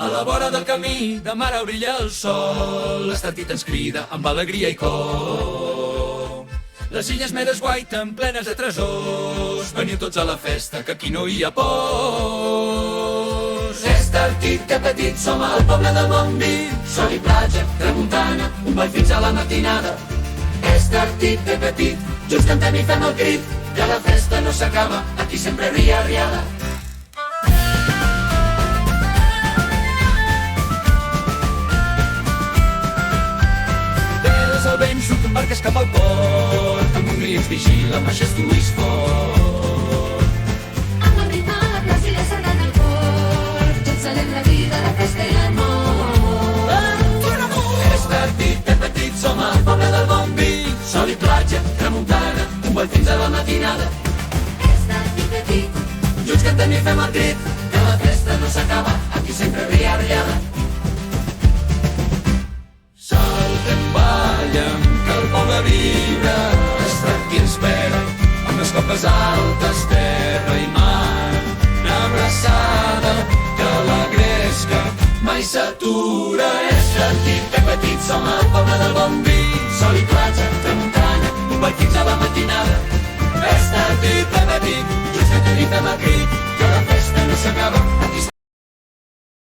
A la vora del camí, de mar a brilla el sol, l'estartit ens crida amb alegria i cor. Les illes meres guaiten plenes de tresors, veniu tots a la festa, que aquí no hi ha pors. Estartit, que petit, som al poble del Montví, sol i platja, tramuntana, un ball fins a la matinada. Estartit, que petit, junts cantem i fem el crit, que la festa no s'acaba, aquí sempre ria, riada. El vent surt en barques cap al port, amb un gri ens vigila, majestuís fort. Amb el ritme a la plaça i la sardana al cor, junts celebrem la vida, la festa i l'amor. Estartit, que petit, som al poble del Montví, sol i platja, tramuntana, un ball fins a la matinada. Estartit, petit, Junts cantem i fem el crit, que la festa no s'acaba, aquí sempre ria, riada. Saltem, ballem, que el poble vibra, Estartit ens espera, amb les copes altes, terra i mar. Una abraçada, que la gresca mai s'atura. Estartit, que petit, som al poble del Montví, sol i platja, tramuntana, un ball fins a la matinada. Estartit, que petit, junts cantem i fem el crit, que la festa no s'acaba, aquí